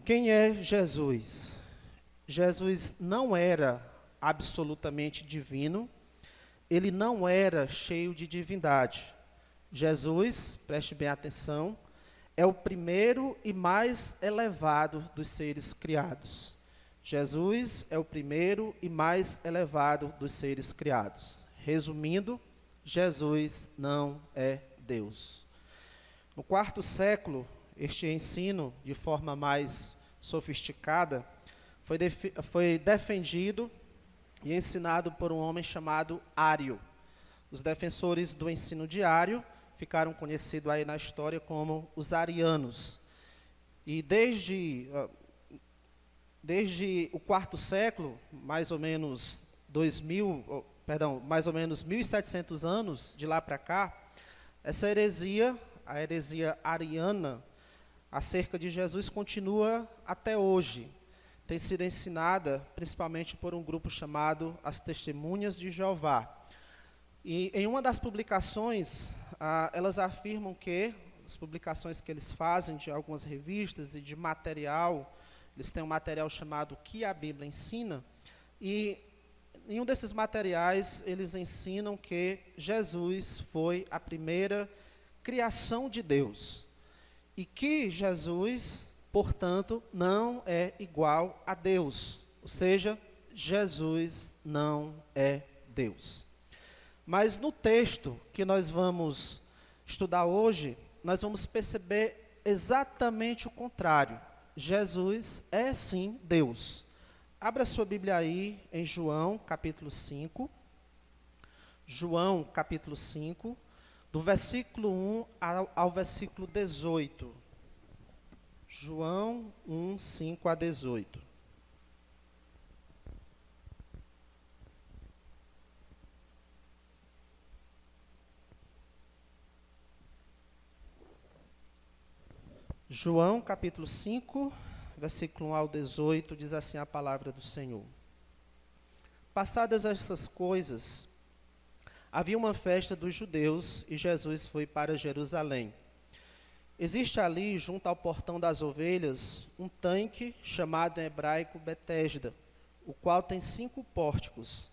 Quem é Jesus? Jesus não era absolutamente divino, ele não era cheio de divindade. Jesus, preste bem atenção, é o primeiro e mais elevado dos seres criados. Jesus é o primeiro e mais elevado dos seres criados. Resumindo, Jesus não é Deus. No quarto século, este ensino, de forma mais sofisticada, foi defendido e ensinado por um homem chamado Ário. Os defensores do ensino de Ário ficaram conhecidos aí na história como os arianos. E desde o quarto século, mais ou menos 1.700 anos de lá para cá, essa heresia, a heresia ariana, acerca de Jesus, continua até hoje. Tem sido ensinada principalmente por um grupo chamado As Testemunhas de Jeová. E em uma das publicações, elas afirmam que, as publicações que eles fazem de algumas revistas e de material, eles têm um material chamado Que a Bíblia Ensina, e em um desses materiais eles ensinam que Jesus foi a primeira criação de Deus. E que Jesus, portanto, não é igual a Deus. Ou seja, Jesus não é Deus. Mas no texto que nós vamos estudar hoje, nós vamos perceber exatamente o contrário. Jesus é sim Deus. Abra sua Bíblia aí em João, capítulo 5. João, capítulo 5, do versículo 1 ao versículo 18. João 1, 5 a 18. João, capítulo 5, versículo 1 ao 18, diz assim a palavra do Senhor. Passadas estas coisas, havia uma festa dos judeus e Jesus foi para Jerusalém. Existe ali, junto ao portão das ovelhas, um tanque chamado em hebraico Betesda, o qual tem 5 pórticos.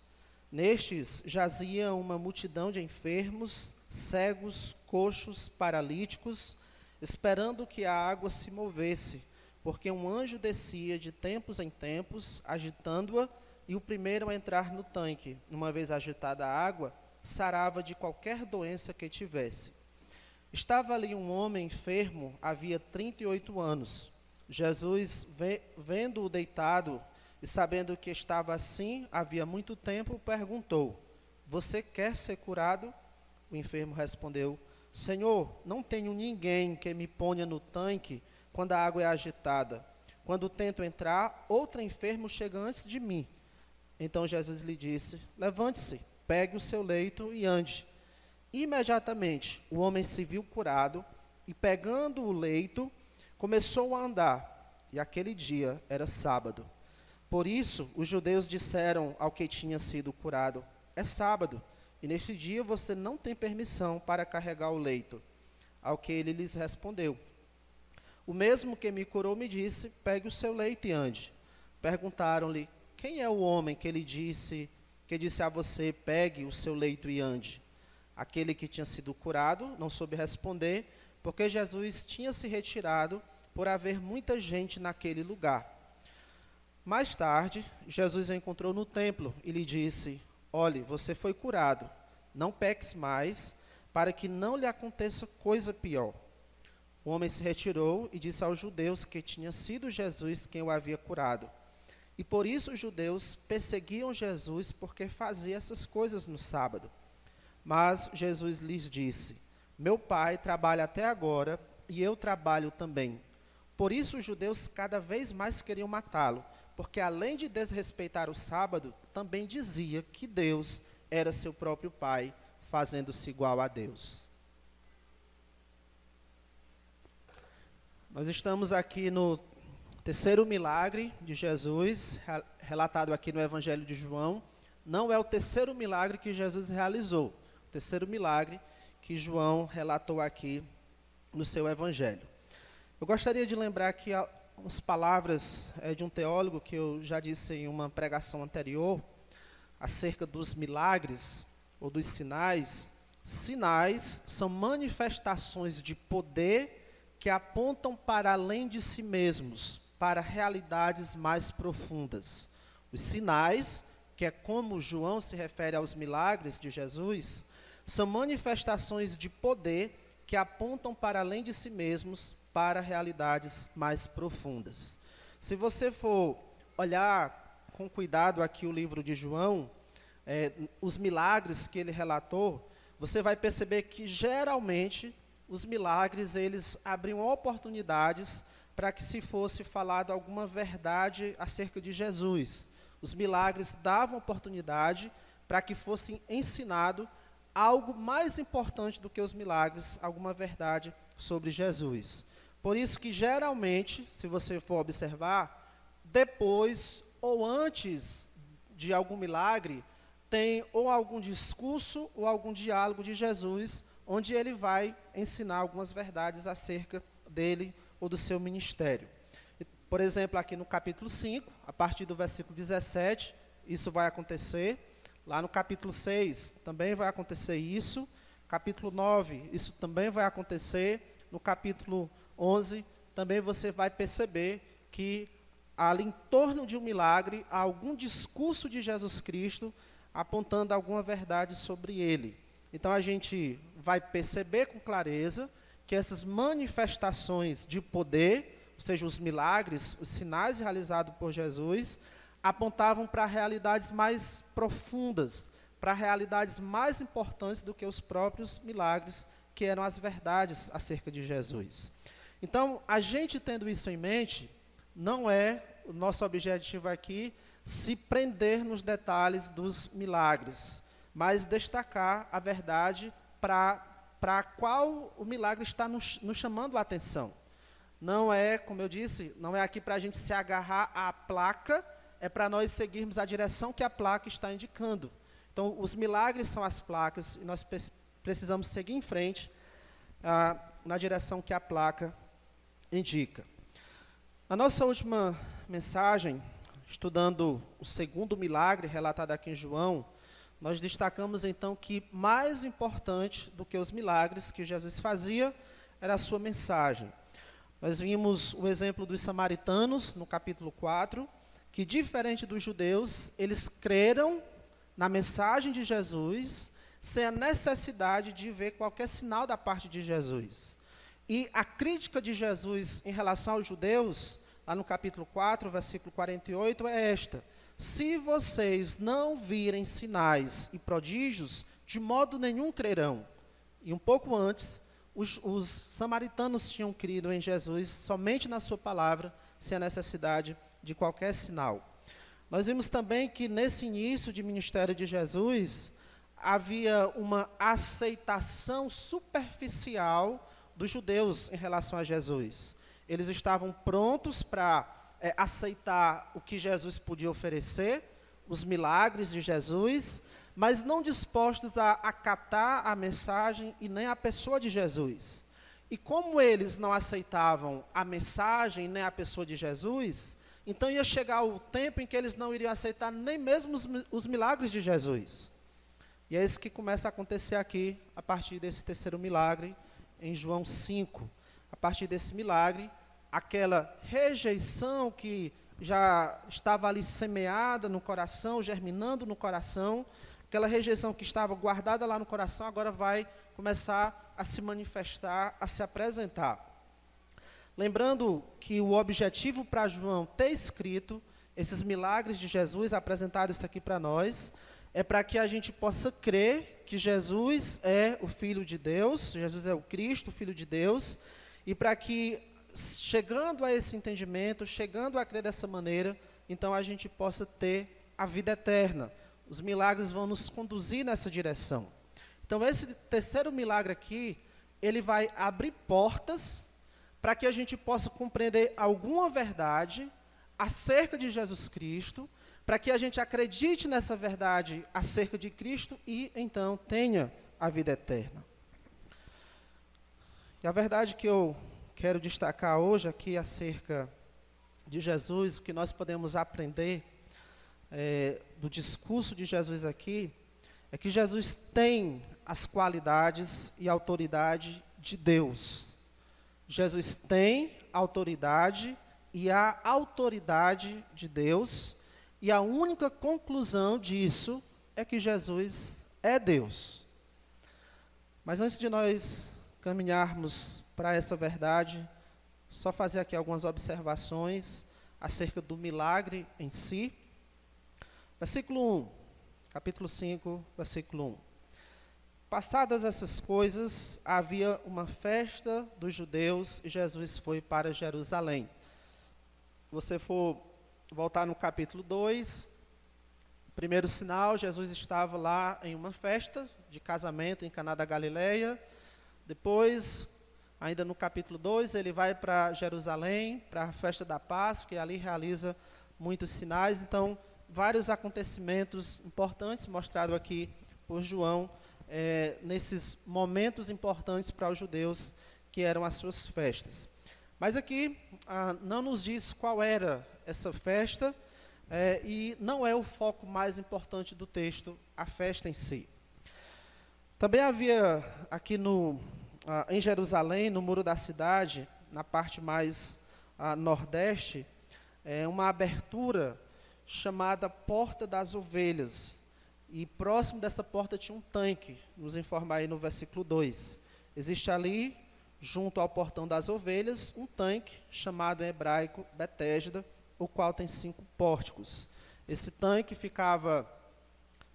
Nestes jazia uma multidão de enfermos, cegos, coxos, paralíticos, esperando que a água se movesse, porque um anjo descia de tempos em tempos, agitando-a, e o primeiro a entrar no tanque, uma vez agitada a água, sarava de qualquer doença que tivesse. Estava ali um homem enfermo, havia 38 anos. Jesus, vendo-o deitado e sabendo que estava assim havia muito tempo, perguntou: Você quer ser curado? O enfermo respondeu: Senhor, não tenho ninguém que me ponha no tanque quando a água é agitada. Quando tento entrar, outro enfermo chega antes de mim. Então Jesus lhe disse: Levante-se, pegue o seu leito e ande. Imediatamente o homem se viu curado e, pegando o leito, começou a andar. E aquele dia era sábado. Por isso os judeus disseram ao que tinha sido curado: É sábado, e neste dia você não tem permissão para carregar o leito. Ao que ele lhes respondeu: O mesmo que me curou me disse: Pegue o seu leito e ande. Perguntaram-lhe: Quem é o homem que disse a você: Pegue o seu leito e ande? Aquele que tinha sido curado não soube responder, porque Jesus tinha se retirado por haver muita gente naquele lugar. Mais tarde, Jesus o encontrou no templo e lhe disse: Olhe, você foi curado, não peques mais, para que não lhe aconteça coisa pior. O homem se retirou e disse aos judeus que tinha sido Jesus quem o havia curado. E por isso os judeus perseguiam Jesus porque fazia essas coisas no sábado. Mas Jesus lhes disse: Meu Pai trabalha até agora e eu trabalho também. Por isso os judeus cada vez mais queriam matá-lo, porque além de desrespeitar o sábado, também dizia que Deus era seu próprio Pai, fazendo-se igual a Deus. Nós estamos aqui no terceiro milagre de Jesus, relatado aqui no Evangelho de João. Não é o terceiro milagre que Jesus realizou, o terceiro milagre que João relatou aqui no seu Evangelho. Eu gostaria de lembrar aqui umas palavras de um teólogo que eu já disse em uma pregação anterior, acerca dos milagres ou dos sinais. Sinais são manifestações de poder que apontam para além de si mesmos, para realidades mais profundas. Os sinais, que é como João se refere aos milagres de Jesus, são manifestações de poder que apontam para além de si mesmos, para realidades mais profundas. Se você for olhar com cuidado aqui o livro de João, os milagres que ele relatou, você vai perceber que geralmente os milagres eles abriam oportunidades para que se fosse falado alguma verdade acerca de Jesus. Os milagres davam oportunidade para que fosse ensinado algo mais importante do que os milagres, alguma verdade sobre Jesus. Por isso que geralmente, se você for observar, depois ou antes de algum milagre, tem ou algum discurso ou algum diálogo de Jesus, onde ele vai ensinar algumas verdades acerca dele ou do seu ministério. Por exemplo, aqui no capítulo 5, a partir do versículo 17, isso vai acontecer. Lá no capítulo 6, também vai acontecer isso. Capítulo 9, isso também vai acontecer. No capítulo 11, também você vai perceber que ali em torno de um milagre, há algum discurso de Jesus Cristo apontando alguma verdade sobre ele. Então a gente vai perceber com clareza que essas manifestações de poder, ou seja, os milagres, os sinais realizados por Jesus, apontavam para realidades mais profundas, para realidades mais importantes do que os próprios milagres, que eram as verdades acerca de Jesus. Então, a gente tendo isso em mente, não é o nosso objetivo aqui se prender nos detalhes dos milagres, mas destacar a verdade para a qual o milagre está nos chamando a atenção. Não é, como eu disse, não é aqui para a gente se agarrar à placa, é para nós seguirmos a direção que a placa está indicando. Então, os milagres são as placas e nós precisamos seguir em frente na direção que a placa indica. Na nossa última mensagem, estudando o segundo milagre relatado aqui em João, nós destacamos então que mais importante do que os milagres que Jesus fazia era a sua mensagem. Nós vimos o exemplo dos samaritanos no capítulo 4, que diferente dos judeus, eles creram na mensagem de Jesus, sem a necessidade de ver qualquer sinal da parte de Jesus. E a crítica de Jesus em relação aos judeus, lá no capítulo 4, versículo 48, é esta: se vocês não virem sinais e prodígios, de modo nenhum crerão. E um pouco antes, os samaritanos tinham crido em Jesus somente na sua palavra, sem a necessidade de qualquer sinal. Nós vimos também que nesse início de ministério de Jesus, havia uma aceitação superficial dos judeus em relação a Jesus. Eles estavam prontos para aceitar o que Jesus podia oferecer, os milagres de Jesus, mas não dispostos a acatar a mensagem e nem a pessoa de Jesus. E como eles não aceitavam a mensagem nem a pessoa de Jesus, então ia chegar o tempo em que eles não iriam aceitar nem mesmo os milagres de Jesus. E é isso que começa a acontecer aqui, a partir desse terceiro milagre, em João 5. A partir desse milagre, aquela rejeição que já estava ali semeada no coração, germinando no coração, aquela rejeição que estava guardada lá no coração, agora vai começar a se manifestar, a se apresentar. Lembrando que o objetivo para João ter escrito esses milagres de Jesus, apresentado isso aqui para nós, é para que a gente possa crer que Jesus é o Filho de Deus, Jesus é o Cristo, o Filho de Deus, e para que, chegando a esse entendimento, chegando a crer dessa maneira, então a gente possa ter a vida eterna. Os milagres vão nos conduzir nessa direção. Então esse terceiro milagre aqui, ele vai abrir portas para que a gente possa compreender alguma verdade acerca de Jesus Cristo, para que a gente acredite nessa verdade acerca de Cristo e, então, tenha a vida eterna. E a verdade que eu quero destacar hoje aqui acerca de Jesus, o que nós podemos aprender do discurso de Jesus aqui, é que Jesus tem as qualidades e autoridade de Deus. Jesus tem autoridade e a autoridade de Deus, e a única conclusão disso é que Jesus é Deus. Mas antes de nós caminharmos para essa verdade, só fazer aqui algumas observações acerca do milagre em si. Versículo 1, capítulo 5, versículo 1. Passadas essas coisas, havia uma festa dos judeus e Jesus foi para Jerusalém. Se você for voltar no capítulo 2, primeiro sinal, Jesus estava lá em uma festa de casamento em Caná da Galileia. Depois, ainda no capítulo 2, ele vai para Jerusalém, para a festa da Páscoa, e ali realiza muitos sinais. Então, vários acontecimentos importantes mostrados aqui por João, nesses momentos importantes para os judeus, que eram as suas festas. Mas aqui não nos diz qual era essa festa, e não é o foco mais importante do texto, a festa em si. Também havia aqui em Jerusalém, no muro da cidade, na parte mais nordeste, uma abertura chamada Porta das Ovelhas. E próximo dessa porta tinha um tanque, nos informa aí no versículo 2. Existe ali, junto ao portão das ovelhas, um tanque chamado em hebraico Betesda, o qual tem 5 pórticos. Esse tanque ficava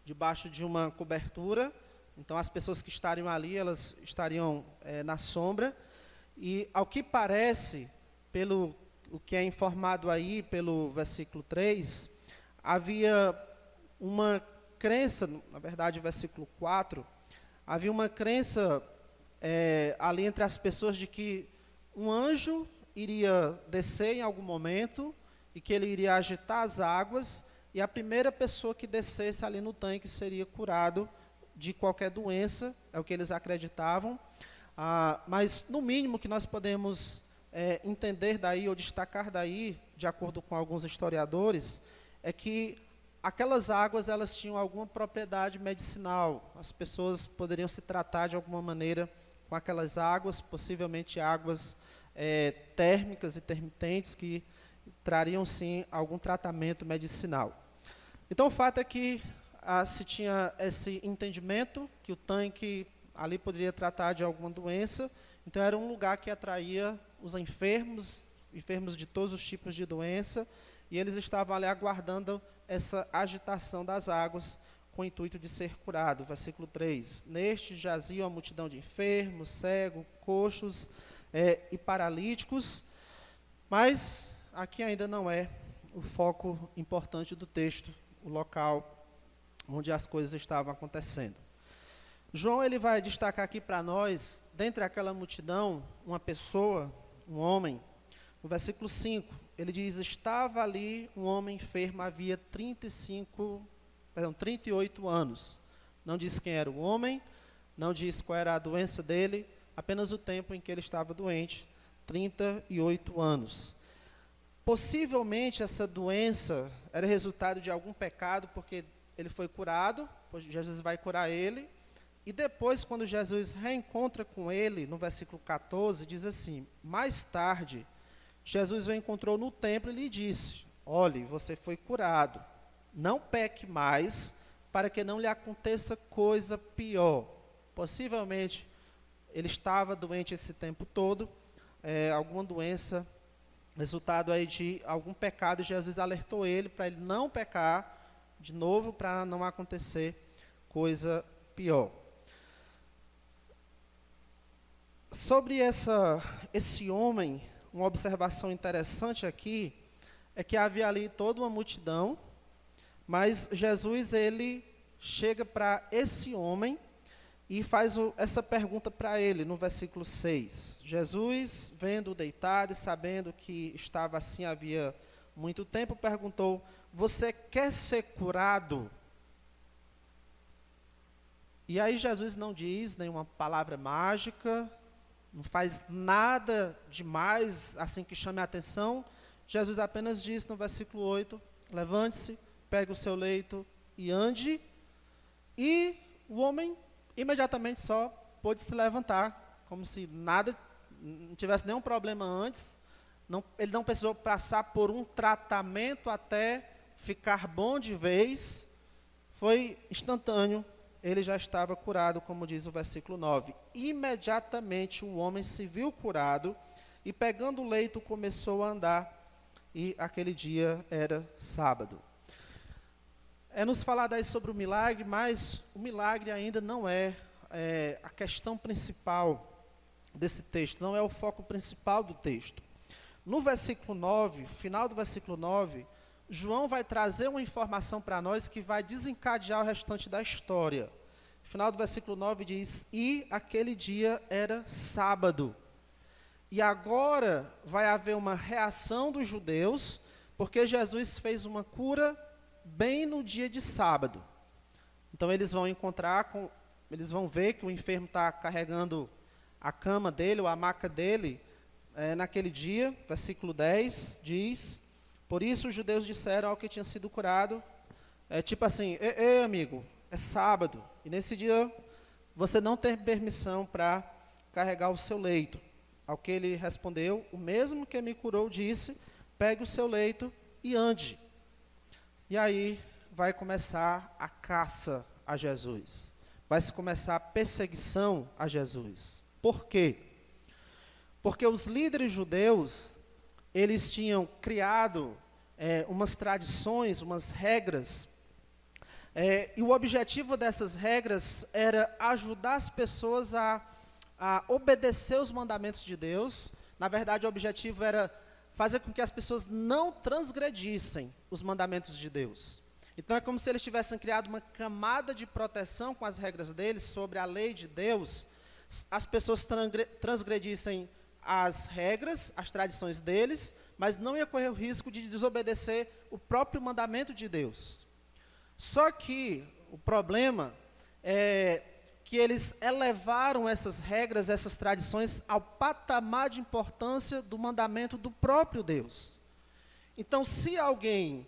debaixo de uma cobertura, então as pessoas que estariam ali, elas estariam na sombra. E ao que parece, pelo o que é informado aí pelo versículo 3, havia uma crença, na verdade, versículo 4, havia uma crença ali entre as pessoas de que um anjo iria descer em algum momento e que ele iria agitar as águas, e a primeira pessoa que descesse ali no tanque seria curado de qualquer doença, é o que eles acreditavam. Mas, no mínimo, que nós podemos entender daí, ou destacar daí, de acordo com alguns historiadores, é que aquelas águas, elas tinham alguma propriedade medicinal. As pessoas poderiam se tratar de alguma maneira com aquelas águas, possivelmente águas térmicas e intermitentes, que trariam, sim, algum tratamento medicinal. Então, o fato é que se tinha esse entendimento, que o tanque ali poderia tratar de alguma doença. Então, era um lugar que atraía os enfermos de todos os tipos de doença, e eles estavam ali aguardando essa agitação das águas com o intuito de ser curado. Versículo 3. Neste jazia uma multidão de enfermos, cegos, coxos e paralíticos, mas aqui ainda não é o foco importante do texto, o local onde as coisas estavam acontecendo. João, ele vai destacar aqui para nós, dentre aquela multidão, uma pessoa, um homem. No versículo 5, ele diz: estava ali um homem enfermo, havia 38 anos. Não diz quem era o homem, não diz qual era a doença dele, apenas o tempo em que ele estava doente, 38 anos. Possivelmente essa doença era resultado de algum pecado, porque ele foi curado, Jesus vai curar ele, e depois, quando Jesus reencontra com ele, no versículo 14, diz assim: mais tarde, Jesus o encontrou no templo e lhe disse: olhe, você foi curado, não peque mais, para que não lhe aconteça coisa pior. Possivelmente, ele estava doente esse tempo todo, alguma doença, resultado aí de algum pecado, e Jesus alertou ele para ele não pecar de novo, para não acontecer coisa pior. Sobre esse homem, uma observação interessante aqui, é que havia ali toda uma multidão, mas Jesus, ele chega para esse homem e faz essa pergunta para ele, no versículo 6. Jesus, vendo-o deitado e sabendo que estava assim havia muito tempo, perguntou: você quer ser curado? E aí Jesus não diz nenhuma palavra mágica, não faz nada demais assim que chame a atenção. Jesus apenas diz no versículo 8, levante-se, pegue o seu leito e ande. E o homem imediatamente só pôde se levantar, como se nada, não tivesse nenhum problema antes. Ele não precisou passar por um tratamento até ficar bom de vez. Foi instantâneo, ele já estava curado, como diz o versículo 9. Imediatamente o homem se viu curado e pegando o leito começou a andar. E aquele dia era sábado. É nos falar daí sobre o milagre, mas o milagre ainda não é a questão principal desse texto, não é o foco principal do texto. No versículo 9, final do versículo 9, João vai trazer uma informação para nós que vai desencadear o restante da história. No final do versículo 9 diz, e aquele dia era sábado. E agora vai haver uma reação dos judeus, porque Jesus fez uma cura bem no dia de sábado. Então eles vão eles vão ver que o enfermo está carregando a cama dele, ou a maca dele, naquele dia. Versículo 10 diz, por isso os judeus disseram ao que tinha sido curado, tipo assim, ei amigo, é sábado, e nesse dia você não tem permissão para carregar o seu leito. Ao que ele respondeu, o mesmo que me curou disse, pegue o seu leito e ande. E aí vai começar a caça a Jesus. Vai se começar a perseguição a Jesus. Por quê? Porque os líderes judeus, eles tinham criado umas tradições, umas regras, e o objetivo dessas regras era ajudar as pessoas a obedecer os mandamentos de Deus. Na verdade, o objetivo era fazer com que as pessoas não transgredissem os mandamentos de Deus. Então, é como se eles tivessem criado uma camada de proteção com as regras deles sobre a lei de Deus. As pessoas transgredissem as regras, as tradições deles, mas não ia correr o risco de desobedecer o próprio mandamento de Deus. Só que o problema é que eles elevaram essas regras, essas tradições, ao patamar de importância do mandamento do próprio Deus. Então, se alguém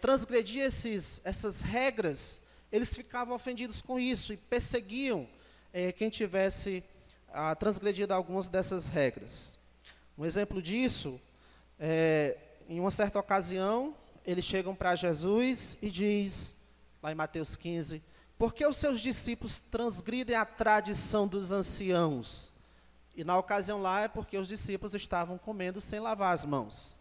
transgredia essas regras, eles ficavam ofendidos com isso e perseguiam quem tivesse transgredido algumas dessas regras. Um exemplo disso, em uma certa ocasião, eles chegam para Jesus e diz, lá em Mateus 15, por que os seus discípulos transgridem a tradição dos anciãos? E na ocasião lá é porque os discípulos estavam comendo sem lavar as mãos.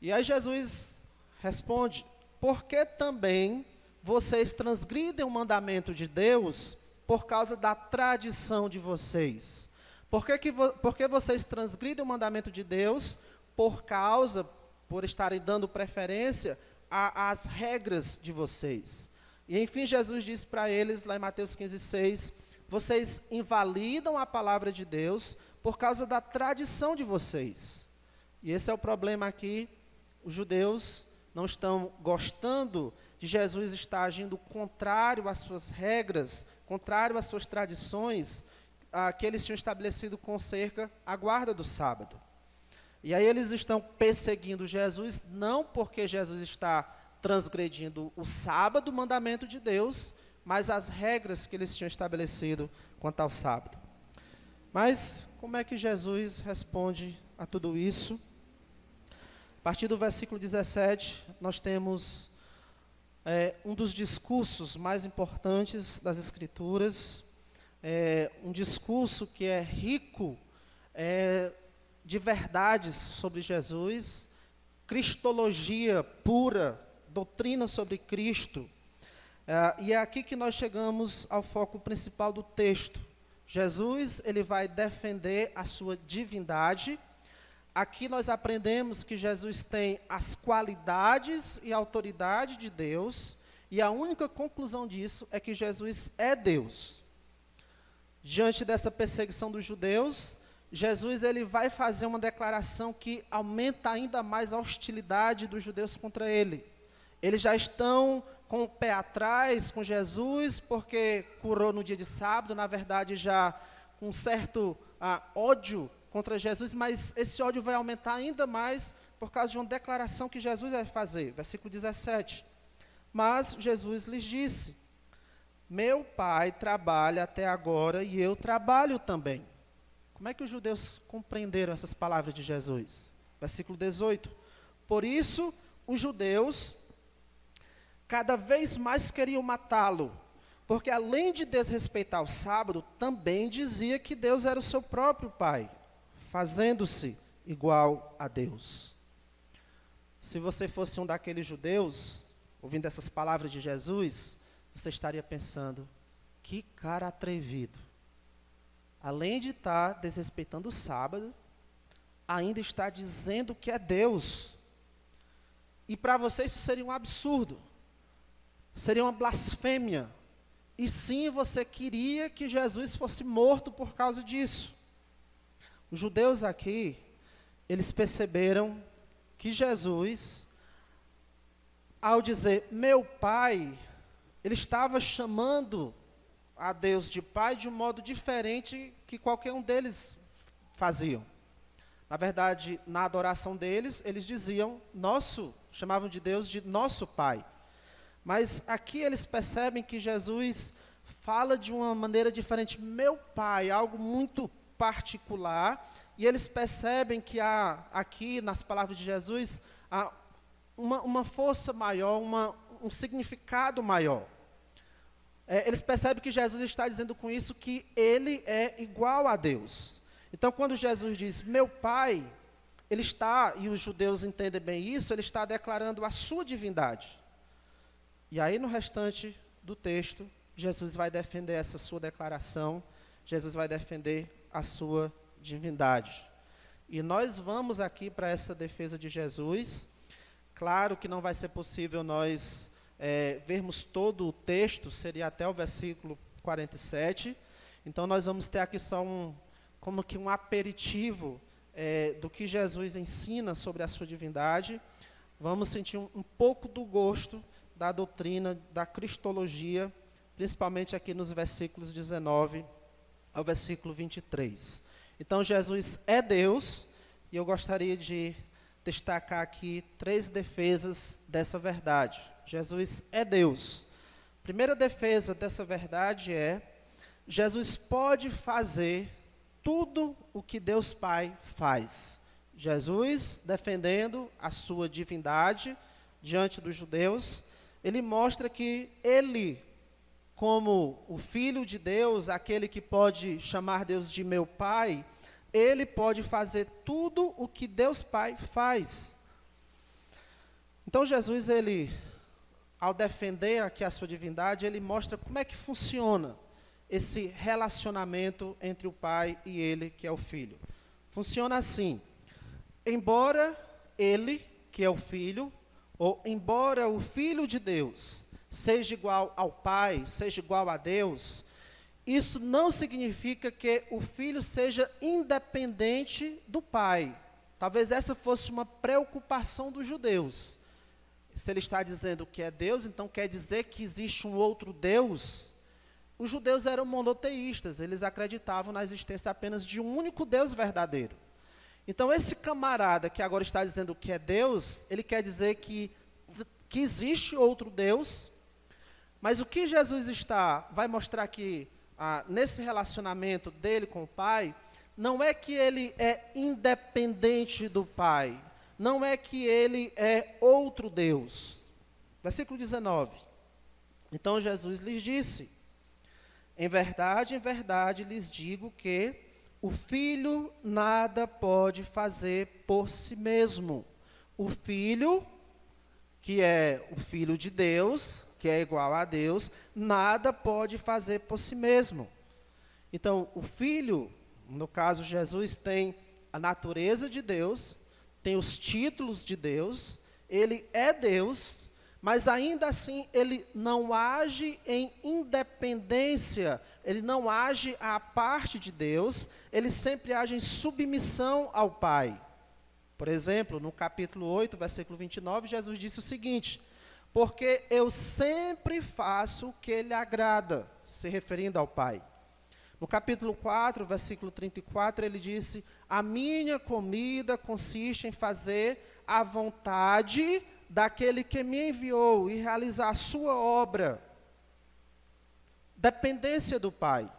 E aí Jesus responde, por que também vocês transgridem o mandamento de Deus por causa da tradição de vocês? Por que vocês transgridem o mandamento de Deus por estarem dando preferência às regras de vocês? E enfim, Jesus diz para eles, lá em Mateus 15:6, vocês invalidam a palavra de Deus por causa da tradição de vocês. E esse é o problema aqui. Os judeus não estão gostando de Jesus estar agindo contrário às suas regras, contrário às suas tradições, que eles tinham estabelecido com cerca à guarda do sábado. E aí eles estão perseguindo Jesus, não porque Jesus está transgredindo o sábado, o mandamento de Deus, mas as regras que eles tinham estabelecido quanto ao sábado. Mas como é que Jesus responde a tudo isso? A partir do versículo 17, nós temos um dos discursos mais importantes das Escrituras, um discurso que é rico de verdades sobre Jesus, cristologia pura, doutrina sobre Cristo. E é aqui que nós chegamos ao foco principal do texto. Jesus, ele vai defender a sua divindade. Aqui nós aprendemos que Jesus tem as qualidades e autoridade de Deus, e a única conclusão disso é que Jesus é Deus. Diante dessa perseguição dos judeus, Jesus ele vai fazer uma declaração que aumenta ainda mais a hostilidade dos judeus contra ele. Eles já estão com o pé atrás com Jesus, porque curou no dia de sábado, na verdade já com um certo ódio contra Jesus, mas esse ódio vai aumentar ainda mais por causa de uma declaração que Jesus vai fazer. Versículo 17. Mas Jesus lhes disse: meu pai trabalha até agora e eu trabalho também. Como é que os judeus compreenderam essas palavras de Jesus? Versículo 18. Por isso, os judeus cada vez mais queriam matá-lo, porque além de desrespeitar o sábado, também dizia que Deus era o seu próprio pai, fazendo-se igual a Deus. Se você fosse um daqueles judeus, ouvindo essas palavras de Jesus, você estaria pensando: que cara atrevido. Além de estar desrespeitando o sábado, ainda está dizendo que é Deus. E para você isso seria um absurdo, seria uma blasfêmia. E sim, você queria que Jesus fosse morto por causa disso. Os judeus aqui, eles perceberam que Jesus, ao dizer meu pai, ele estava chamando a Deus de pai de um modo diferente que qualquer um deles faziam. Na verdade, na adoração deles, eles diziam chamavam de Deus de nosso pai. Mas aqui eles percebem que Jesus fala de uma maneira diferente, meu pai, algo muito particular, e eles percebem que há aqui, nas palavras de Jesus, há uma força maior, um significado maior. Eles percebem que Jesus está dizendo com isso que ele é igual a Deus. Então, quando Jesus diz, meu pai, ele está, e os judeus entendem bem isso, ele está declarando a sua divindade. E aí, no restante do texto, Jesus vai defender essa sua declaração, Jesus vai defender a sua divindade. E nós vamos aqui para essa defesa de Jesus. Claro que não vai ser possível nós vermos todo o texto, seria até o versículo 47. Então, nós vamos ter aqui só como que um aperitivo do que Jesus ensina sobre a sua divindade. Vamos sentir um pouco do gosto da doutrina, da cristologia, principalmente aqui nos versículos 19 ao versículo 23. Então, Jesus é Deus, e eu gostaria de destacar aqui 3 defesas dessa verdade. Jesus é Deus. Primeira defesa dessa verdade é: Jesus pode fazer tudo o que Deus Pai faz. Jesus, defendendo a sua divindade diante dos judeus, ele mostra que ele, como o Filho de Deus, aquele que pode chamar Deus de meu Pai, ele pode fazer tudo o que Deus Pai faz. Então Jesus, ele, ao defender aqui a sua divindade, ele mostra como é que funciona esse relacionamento entre o Pai e ele, que é o Filho. Funciona assim: embora ele, que é o Filho, ou embora o Filho de Deus seja igual ao Pai, seja igual a Deus, isso não significa que o Filho seja independente do Pai. Talvez essa fosse uma preocupação dos judeus. Se ele está dizendo que é Deus, então quer dizer que existe um outro Deus? Os judeus eram monoteístas, eles acreditavam na existência apenas de um único Deus verdadeiro. Então, esse camarada que agora está dizendo que é Deus, ele quer dizer que existe outro Deus, mas o que Jesus vai mostrar aqui, nesse relacionamento dele com o Pai, não é que ele é independente do Pai, não é que ele é outro Deus. Versículo 19. Então, Jesus lhes disse: em verdade, lhes digo que o Filho nada pode fazer por si mesmo. O Filho, que é o Filho de Deus, que é igual a Deus, nada pode fazer por si mesmo. Então, o Filho, no caso Jesus, tem a natureza de Deus, tem os títulos de Deus, ele é Deus, mas ainda assim ele não age em independência, ele não age à parte de Deus, ele sempre age em submissão ao Pai. Por exemplo, no capítulo 8, versículo 29, Jesus disse o seguinte: porque eu sempre faço o que lhe agrada, se referindo ao Pai. No capítulo 4, versículo 34, ele disse: a minha comida consiste em fazer a vontade daquele que me enviou e realizar a sua obra. Dependência do Pai.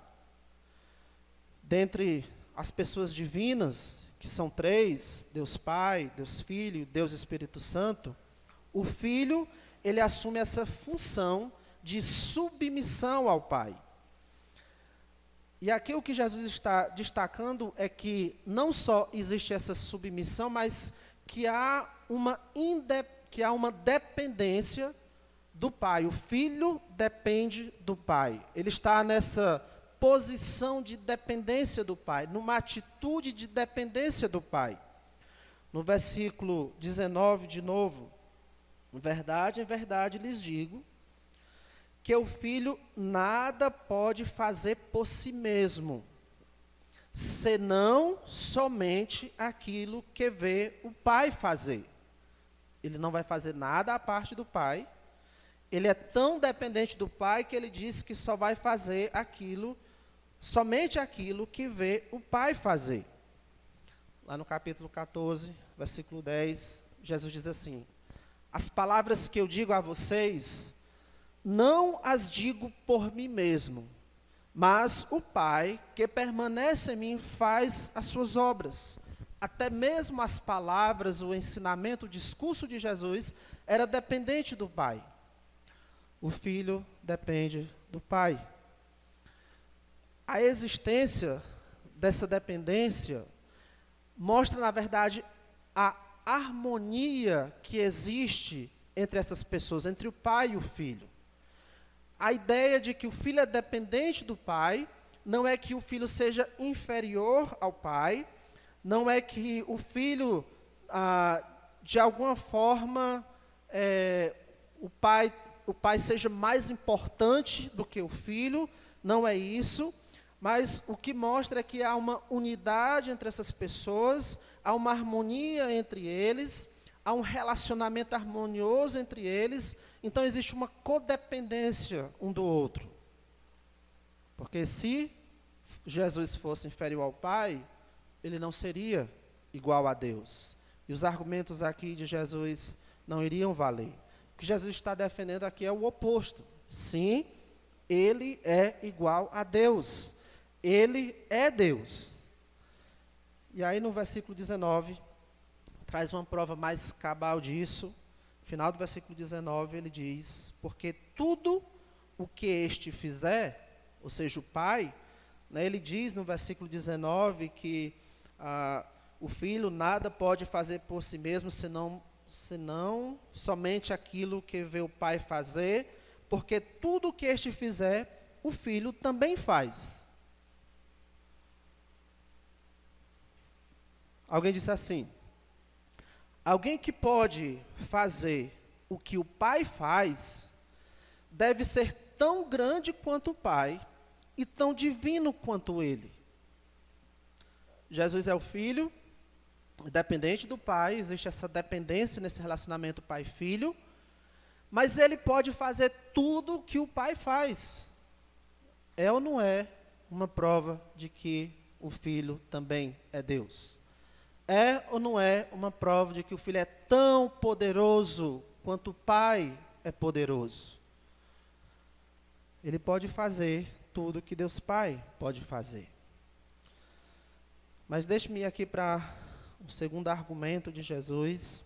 Dentre as pessoas divinas, que são três, Deus Pai, Deus Filho, Deus Espírito Santo, o Filho, ele assume essa função de submissão ao Pai. E aqui o que Jesus está destacando é que não só existe essa submissão, mas que há uma dependência do Pai. O Filho depende do Pai. Ele está nessa posição de dependência do Pai, numa atitude de dependência do Pai. No versículo 19, de novo, em verdade lhes digo, que o Filho nada pode fazer por si mesmo, senão somente aquilo que vê o Pai fazer. Ele não vai fazer nada à parte do Pai. Ele é tão dependente do Pai que ele diz que só vai fazer somente aquilo que vê o Pai fazer. Lá no capítulo 14, versículo 10, Jesus diz assim: as palavras que eu digo a vocês, não as digo por mim mesmo, mas o Pai que permanece em mim faz as suas obras. Até mesmo as palavras, o ensinamento, o discurso de Jesus era dependente do Pai. O Filho depende do Pai. A existência dessa dependência mostra, na verdade, a harmonia que existe entre essas pessoas, entre o Pai e o Filho. A ideia de que o Filho é dependente do Pai não é que o Filho seja inferior ao Pai, não é que o Filho, de alguma forma, o pai seja mais importante do que o Filho, não é isso, mas o que mostra é que há uma unidade entre essas pessoas, há uma harmonia entre eles, há um relacionamento harmonioso entre eles, então existe uma codependência um do outro. Porque se Jesus fosse inferior ao Pai, ele não seria igual a Deus. E os argumentos aqui de Jesus não iriam valer. O que Jesus está defendendo aqui é o oposto. Sim, ele é igual a Deus. Ele é Deus. E aí no versículo 19, traz uma prova mais cabal disso. No final do versículo 19, ele diz: porque tudo o que este fizer, ou seja, o Pai, né, ele diz no versículo 19 que o Filho nada pode fazer por si mesmo, senão somente aquilo que vê o Pai fazer, porque tudo o que este fizer, o Filho também faz. Alguém disse assim: alguém que pode fazer o que o Pai faz, deve ser tão grande quanto o Pai e tão divino quanto Ele. Jesus é o Filho, dependente do Pai, existe essa dependência nesse relacionamento Pai-Filho, mas Ele pode fazer tudo o que o Pai faz. É ou não é uma prova de que o Filho também é Deus? É ou não é uma prova de que o Filho é tão poderoso quanto o Pai é poderoso? Ele pode fazer tudo que Deus Pai pode fazer. Mas deixe-me ir aqui para o segundo argumento de Jesus.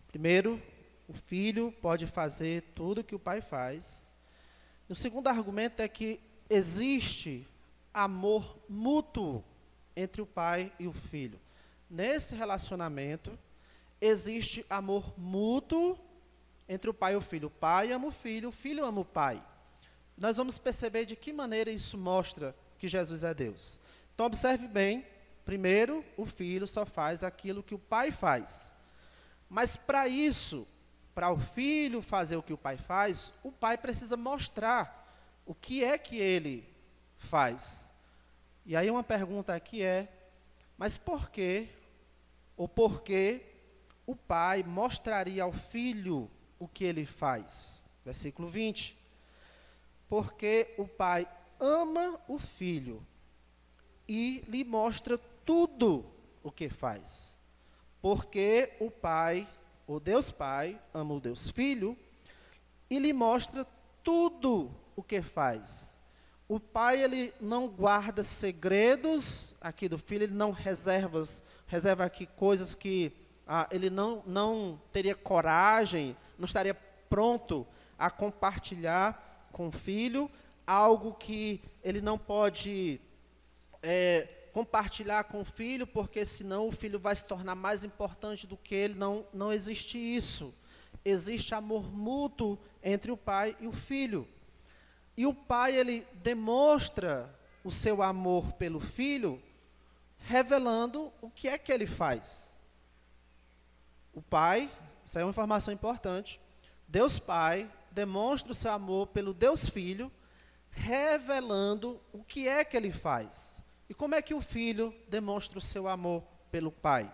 Primeiro, o Filho pode fazer tudo que o Pai faz. O segundo argumento é que existe amor mútuo entre o Pai e o Filho. Nesse relacionamento, existe amor mútuo entre o Pai e o Filho. O Pai ama o Filho ama o Pai. Nós vamos perceber de que maneira isso mostra que Jesus é Deus. Então, observe bem. Primeiro, o Filho só faz aquilo que o Pai faz. Mas para isso, para o Filho fazer o que o Pai faz, o Pai precisa mostrar o que é que Ele faz. E aí uma pergunta aqui é: mas por que o Pai mostraria ao Filho o que Ele faz? Versículo 20. Porque o Pai ama o Filho e lhe mostra tudo o que faz, Porque o Deus Pai, ama o Deus Filho e lhe mostra tudo o que faz. O Pai, ele não guarda segredos aqui do Filho, ele não reserva aqui coisas que ele não teria coragem, não estaria pronto a compartilhar com o Filho, algo que ele não pode compartilhar com o Filho, porque senão o Filho vai se tornar mais importante do que ele. Não existe isso. Existe amor mútuo entre o Pai e o Filho. E o Pai, ele demonstra o seu amor pelo Filho, revelando o que é que ele faz. O Pai, isso é uma informação importante, Deus Pai demonstra o seu amor pelo Deus Filho, revelando o que é que ele faz. E como é que o Filho demonstra o seu amor pelo Pai?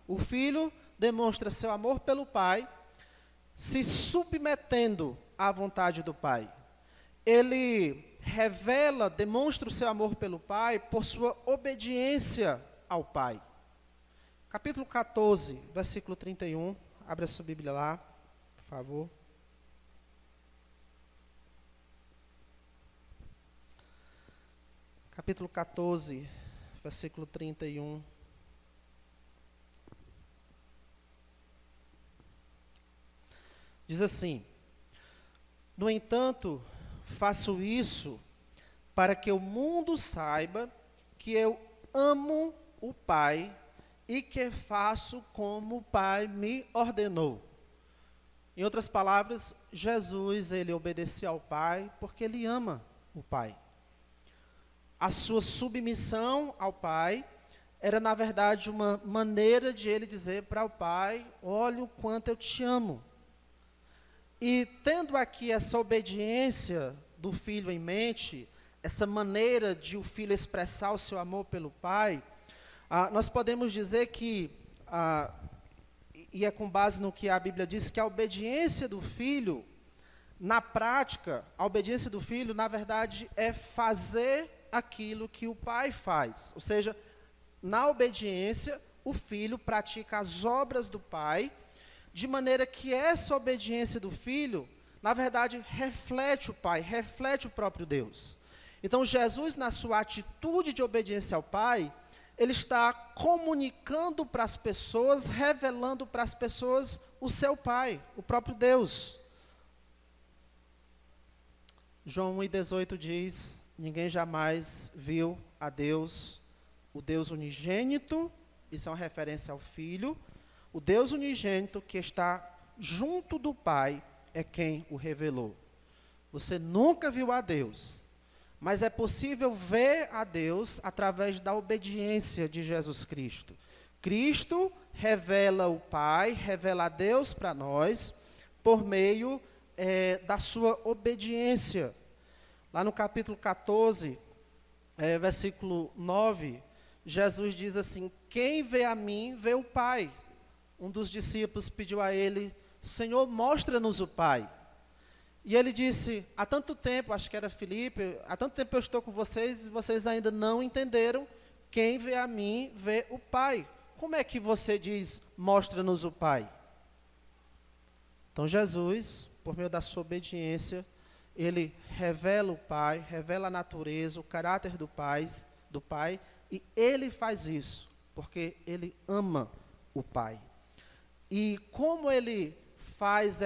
O Filho demonstra seu amor pelo Pai, se submetendo à vontade do Pai. Ele revela, demonstra o seu amor pelo Pai por sua obediência ao Pai. Capítulo 14, versículo 31. Abre a sua Bíblia lá, por favor. Capítulo 14, versículo 31. Diz assim: no entanto, faço isso para que o mundo saiba que eu amo o Pai e que faço como o Pai me ordenou. Em outras palavras, Jesus, ele obedecia ao Pai porque ele ama o Pai. A sua submissão ao Pai era, na verdade, uma maneira de ele dizer para o Pai: olha o quanto eu te amo. E tendo aqui essa obediência do Filho em mente, essa maneira de o Filho expressar o seu amor pelo Pai, nós podemos dizer que, e é com base no que a Bíblia diz, que a obediência do Filho, na prática, a obediência do Filho, na verdade, é fazer aquilo que o Pai faz. Ou seja, na obediência, o Filho pratica as obras do Pai, de maneira que essa obediência do Filho, na verdade, reflete o Pai, reflete o próprio Deus. Então, Jesus, na sua atitude de obediência ao Pai, ele está comunicando para as pessoas, revelando para as pessoas o seu Pai, o próprio Deus. João 1,18 diz: ninguém jamais viu a Deus, o Deus unigênito, isso é uma referência ao Filho, o Deus unigênito que está junto do Pai é quem o revelou. Você nunca viu a Deus, mas é possível ver a Deus através da obediência de Jesus Cristo. Cristo revela o Pai, revela a Deus para nós, por meio da sua obediência. Lá no capítulo 14, versículo 9, Jesus diz assim: quem vê a mim, vê o Pai. Um dos discípulos pediu a ele: Senhor, mostra-nos o Pai. E ele disse: há tanto tempo, acho que era Filipe, há tanto tempo eu estou com vocês e vocês ainda não entenderam. Quem vê a mim, vê o Pai. Como é que você diz, mostra-nos o Pai? Então Jesus, por meio da sua obediência, ele revela o Pai, revela a natureza, o caráter do Pai, e ele faz isso, porque ele ama o Pai. E como ele faz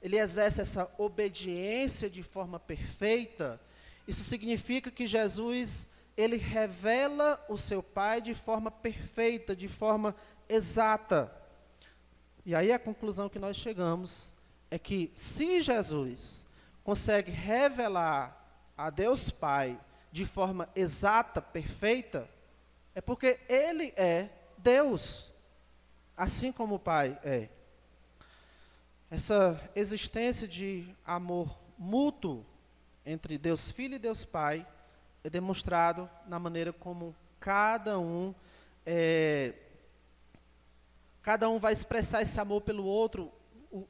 ele exerce essa obediência de forma perfeita, isso significa que Jesus, ele revela o seu Pai de forma perfeita, de forma exata. E aí a conclusão que nós chegamos é que se Jesus consegue revelar a Deus Pai de forma exata, perfeita, é porque ele é Deus, assim como o Pai é. Essa existência de amor mútuo entre Deus Filho e Deus Pai é demonstrado na maneira como cada um vai expressar esse amor pelo outro.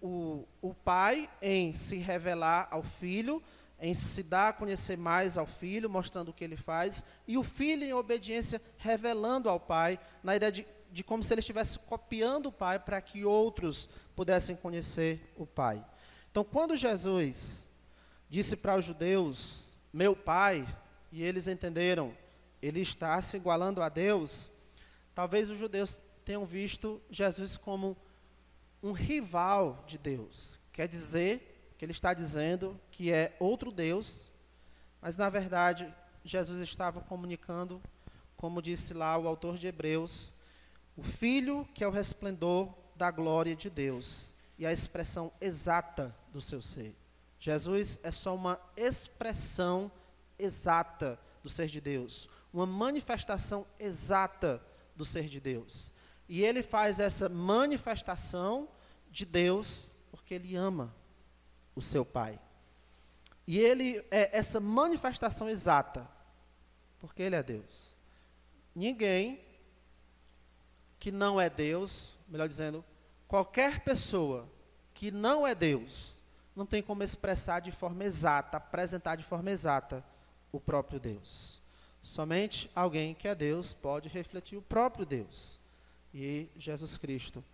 O Pai em se revelar ao Filho, em se dar a conhecer mais ao Filho, mostrando o que ele faz, e o Filho em obediência revelando ao Pai, na ideia de como se ele estivesse copiando o Pai para que outros pudessem conhecer o Pai. Então, quando Jesus disse para os judeus, meu Pai, e eles entenderam, ele está se igualando a Deus, talvez os judeus tenham visto Jesus como um rival de Deus. Quer dizer, que ele está dizendo que é outro Deus, mas na verdade Jesus estava comunicando, como disse lá o autor de Hebreus, o Filho que é o resplendor da glória de Deus e a expressão exata do seu ser. Jesus é só uma expressão exata do ser de Deus, uma manifestação exata do ser de Deus. E ele faz essa manifestação de Deus porque ele ama o seu Pai. E ele é essa manifestação exata porque ele é Deus. Ninguém que não é Deus, melhor dizendo, qualquer pessoa que não é Deus, não tem como expressar de forma exata, apresentar de forma exata o próprio Deus. Somente alguém que é Deus pode refletir o próprio Deus. E Jesus Cristo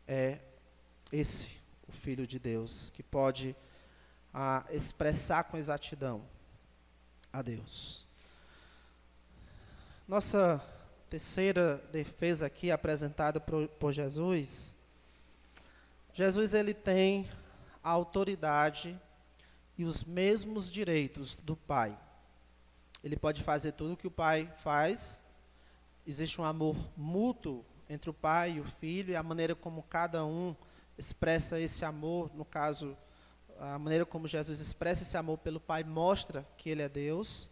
é esse, o Filho de Deus, que pode expressar com exatidão a Deus. Nossa terceira defesa aqui apresentada por Jesus. Jesus ele tem a autoridade e os mesmos direitos do Pai. Ele pode fazer tudo o que o Pai faz. Existe um amor mútuo entre o Pai e o Filho, e a maneira como cada um expressa esse amor, no caso, a maneira como Jesus expressa esse amor pelo Pai mostra que ele é Deus.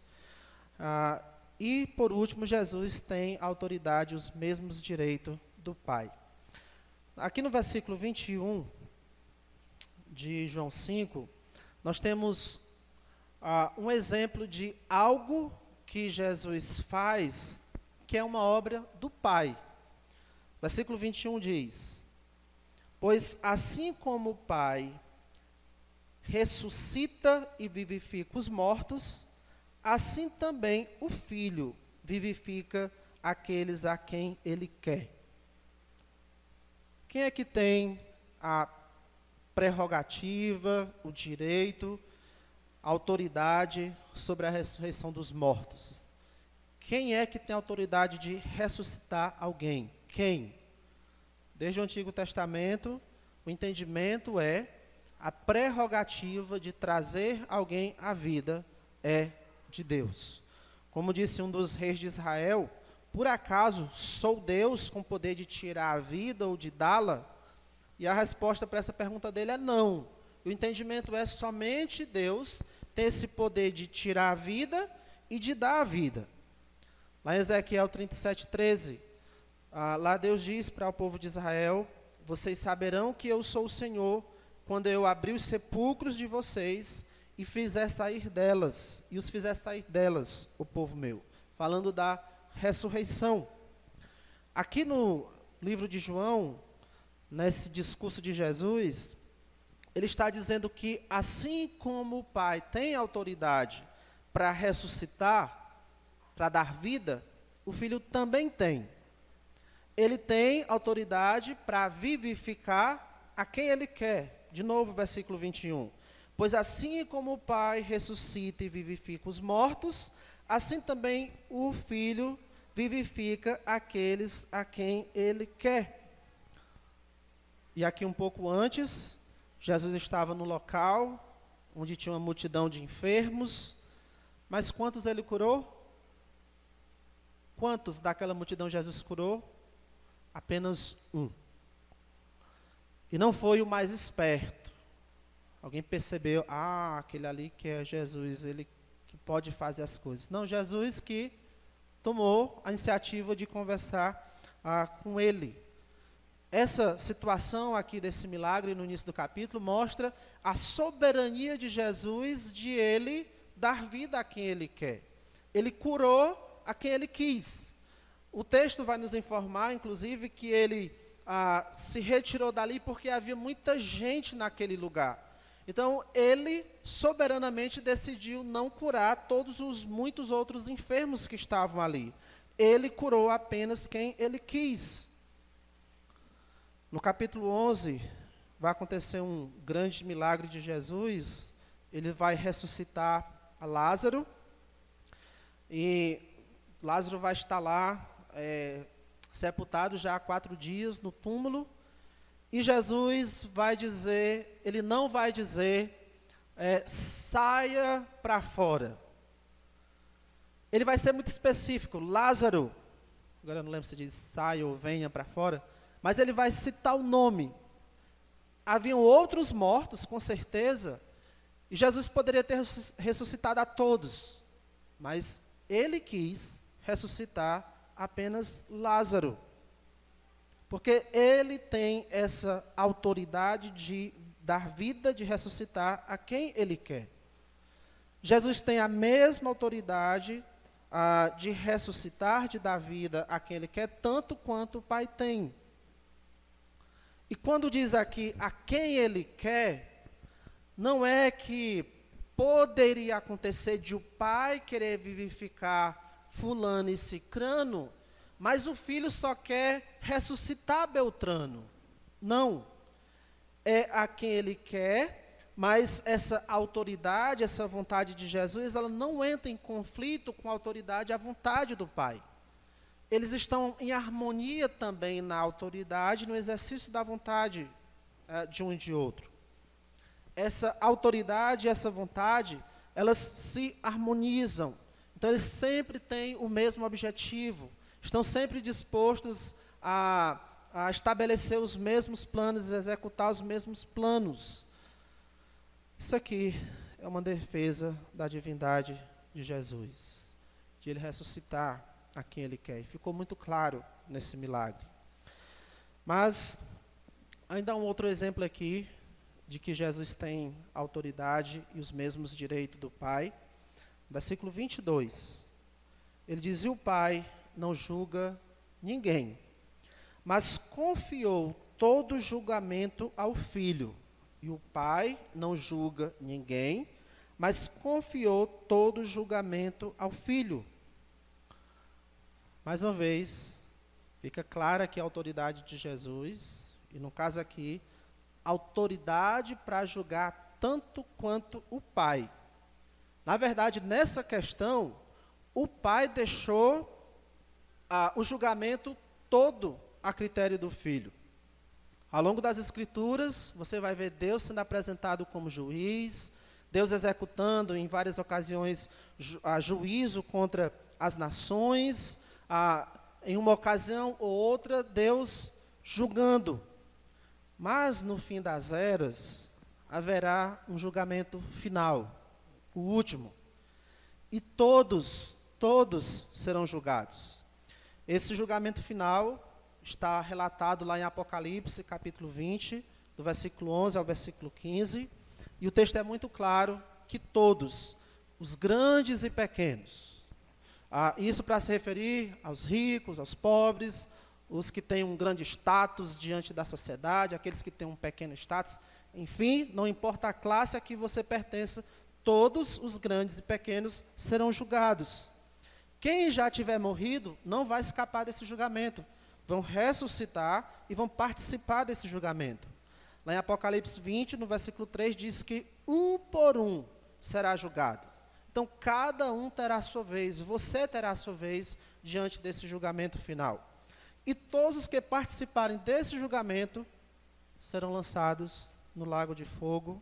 E, por último, Jesus tem a autoridade e os mesmos direitos do Pai. Aqui no versículo 21 de João 5, nós temos um exemplo de algo que Jesus faz, que é uma obra do Pai. Versículo 21 diz, pois assim como o Pai ressuscita e vivifica os mortos, assim também o Filho vivifica aqueles a quem Ele quer. Quem é que tem a prerrogativa, o direito, a autoridade sobre a ressurreição dos mortos? Quem é que tem a autoridade de ressuscitar alguém? Quem? Desde o Antigo Testamento, o entendimento é a prerrogativa de trazer alguém à vida é de Deus. Como disse um dos reis de Israel, por acaso sou Deus com poder de tirar a vida ou de dá-la? E a resposta para essa pergunta dele é não. O entendimento é somente Deus tem esse poder de tirar a vida e de dar a vida. Lá em Ezequiel 37:13, lá Deus diz para o povo de Israel, vocês saberão que eu sou o Senhor, quando eu abrir os sepulcros de vocês e fizer sair delas, e os fizer sair delas, o povo meu. Falando da ressurreição. Aqui no livro de João, nesse discurso de Jesus, ele está dizendo que assim como o Pai tem autoridade para ressuscitar, para dar vida, o Filho também tem. Ele tem autoridade para vivificar a quem Ele quer. De novo, versículo 21. Pois assim como o Pai ressuscita e vivifica os mortos, assim também o Filho vivifica aqueles a quem Ele quer. E aqui um pouco antes, Jesus estava no local onde tinha uma multidão de enfermos, mas quantos Ele curou? Quantos daquela multidão Jesus curou? Apenas um. E não foi o mais esperto. Alguém percebeu, aquele ali que é Jesus, ele que pode fazer as coisas. Não, Jesus que tomou a iniciativa de conversar com ele. Essa situação aqui desse milagre no início do capítulo mostra a soberania de Jesus de ele dar vida a quem ele quer. Ele curou a quem ele quis. O texto vai nos informar, inclusive, que ele se retirou dali porque havia muita gente naquele lugar. Então, ele soberanamente decidiu não curar todos os muitos outros enfermos que estavam ali. Ele curou apenas quem ele quis. No capítulo 11, vai acontecer um grande milagre de Jesus. Ele vai ressuscitar a Lázaro, e Lázaro vai estar lá, sepultado já há 4 dias no túmulo, e Jesus vai dizer, ele não vai dizer, saia para fora. Ele vai ser muito específico, Lázaro, agora eu não lembro se diz saia ou venha para fora, mas ele vai citar o nome. Haviam outros mortos, com certeza, e Jesus poderia ter ressuscitado a todos, mas ele quis ressuscitar apenas Lázaro, porque ele tem essa autoridade de dar vida, de ressuscitar a quem ele quer. Jesus tem a mesma autoridade de ressuscitar, de dar vida a quem ele quer, tanto quanto o Pai tem. E quando diz aqui a quem ele quer, não é que poderia acontecer de o Pai querer vivificar fulano e cicrano, mas o Filho só quer ressuscitar Beltrano. Não. É a quem ele quer, mas essa autoridade, essa vontade de Jesus, ela não entra em conflito com a autoridade e a vontade do Pai. Eles estão em harmonia também na autoridade, no exercício da vontade de um e de outro. Essa autoridade e essa vontade, elas se harmonizam. Então, eles sempre têm o mesmo objetivo. Estão sempre dispostos a estabelecer os mesmos planos, executar os mesmos planos. Isso aqui é uma defesa da divindade de Jesus, de ele ressuscitar a quem ele quer. E ficou muito claro nesse milagre. Mas, ainda há um outro exemplo aqui, de que Jesus tem autoridade e os mesmos direitos do Pai. Versículo 22. Ele diz, e o Pai não julga ninguém, mas confiou todo o julgamento ao Filho. E o Pai não julga ninguém, mas confiou todo o julgamento ao Filho. Mais uma vez, fica clara aqui a autoridade de Jesus, e no caso aqui, autoridade para julgar tanto quanto o Pai. Na verdade, nessa questão, o Pai deixou o julgamento todo a critério do Filho. Ao longo das Escrituras, você vai ver Deus sendo apresentado como juiz, Deus executando em várias ocasiões juízo contra as nações, em uma ocasião ou outra, Deus julgando. Mas, no fim das eras, haverá um julgamento final, o último. E todos serão julgados. Esse julgamento final está relatado lá em Apocalipse, capítulo 20, do versículo 11 ao versículo 15. E o texto é muito claro que todos, os grandes e pequenos, isso para se referir aos ricos, aos pobres, os que têm um grande status diante da sociedade, aqueles que têm um pequeno status, enfim, não importa a classe a que você pertença, todos os grandes e pequenos serão julgados. Quem já tiver morrido não vai escapar desse julgamento, vão ressuscitar e vão participar desse julgamento. Lá em Apocalipse 20, no versículo 3, diz que um por um será julgado. Então, cada um terá a sua vez, você terá a sua vez diante desse julgamento final. E todos os que participarem desse julgamento serão lançados no lago de fogo.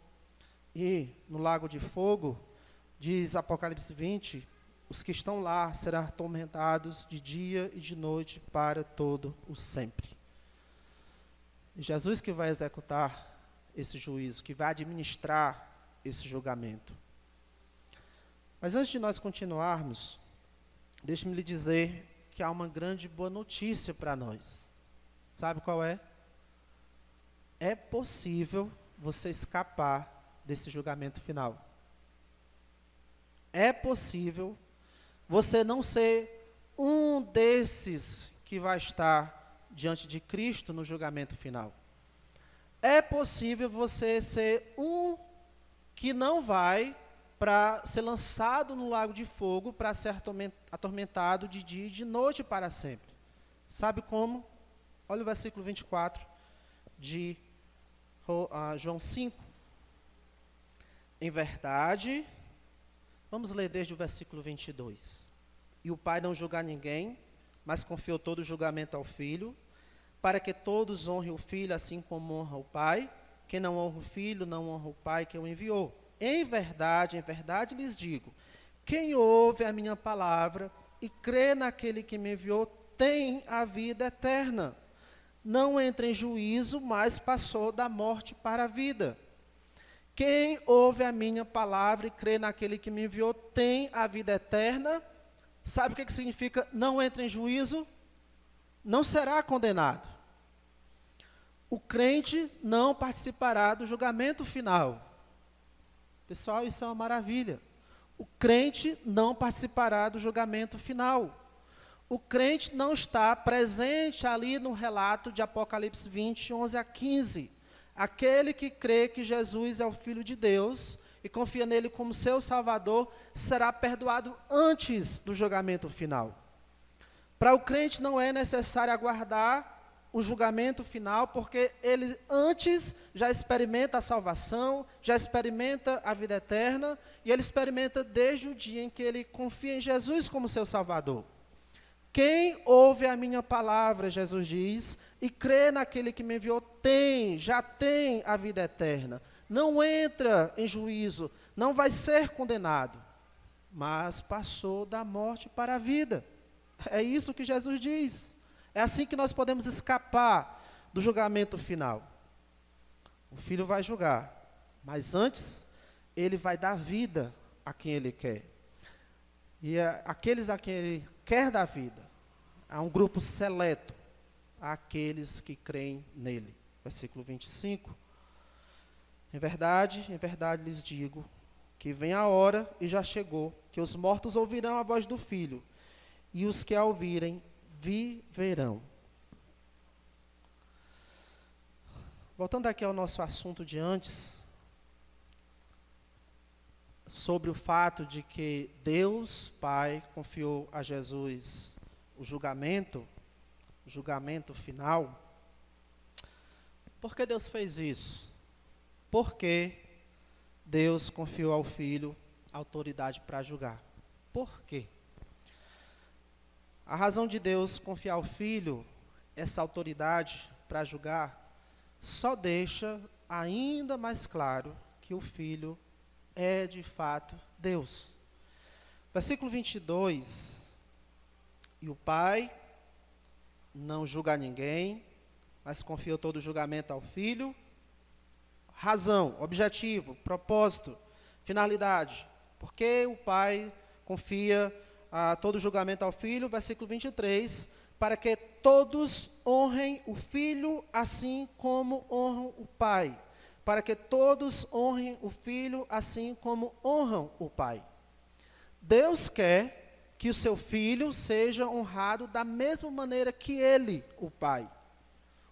E no lago de fogo, diz Apocalipse 20, os que estão lá serão atormentados de dia e de noite para todo o sempre. E Jesus que vai executar esse juízo, que vai administrar esse julgamento. Mas antes de nós continuarmos, deixe-me lhe dizer que há uma grande boa notícia para nós. Sabe qual é? É possível você escapar desse julgamento final. É possível você não ser um desses que vai estar diante de Cristo no julgamento final. É possível você ser um que não vai para ser lançado no lago de fogo, para ser atormentado de dia e de noite para sempre. Sabe como? Olha o versículo 24. de João 5. Em verdade, vamos ler desde o versículo 22. E o Pai não julga ninguém, mas confiou todo o julgamento ao Filho, para que todos honrem o Filho, assim como honra o Pai. Quem não honra o Filho, não honra o Pai que o enviou. Em verdade lhes digo, quem ouve a minha palavra e crê naquele que me enviou, tem a vida eterna. Não entra em juízo, mas passou da morte para a vida. Quem ouve a minha palavra e crê naquele que me enviou, tem a vida eterna. Sabe o que significa não entra em juízo? Não será condenado. O crente não participará do julgamento final. Pessoal, isso é uma maravilha. O crente não participará do julgamento final. O crente não está presente ali no relato de Apocalipse 20, 11 a 15. Aquele que crê que Jesus é o Filho de Deus e confia nele como seu Salvador, será perdoado antes do julgamento final. Para o crente não é necessário aguardar o julgamento final, porque ele antes já experimenta a salvação, já experimenta a vida eterna, e ele experimenta desde o dia em que ele confia em Jesus como seu Salvador. Quem ouve a minha palavra, Jesus diz, e crê naquele que me enviou, já tem a vida eterna. Não entra em juízo, não vai ser condenado, mas passou da morte para a vida. É isso que Jesus diz. É assim que nós podemos escapar do julgamento final. O Filho vai julgar, mas antes, ele vai dar vida a quem ele quer. E aqueles a quem ele quer dar vida, há um grupo seleto, aqueles que creem nele. Versículo 25. Em verdade lhes digo, que vem a hora, e já chegou, que os mortos ouvirão a voz do Filho, e os que a ouvirem, viverão. Voltando aqui ao nosso assunto de antes, sobre o fato de que Deus, Pai, confiou a Jesus o julgamento final. Por que Deus fez isso? Porque Deus confiou ao Filho a autoridade para julgar. Por quê? A razão de Deus confiar ao Filho essa autoridade para julgar só deixa ainda mais claro que o Filho é de fato Deus. Versículo 22. E o Pai não julga ninguém, mas confiou todo o julgamento ao Filho. Razão, objetivo, propósito, finalidade. Porque o Pai confia todo o julgamento ao Filho, versículo 23, para que todos honrem o Filho assim como honram o Pai. Para que todos honrem o Filho assim como honram o Pai. Deus quer que o seu Filho seja honrado da mesma maneira que ele, o Pai.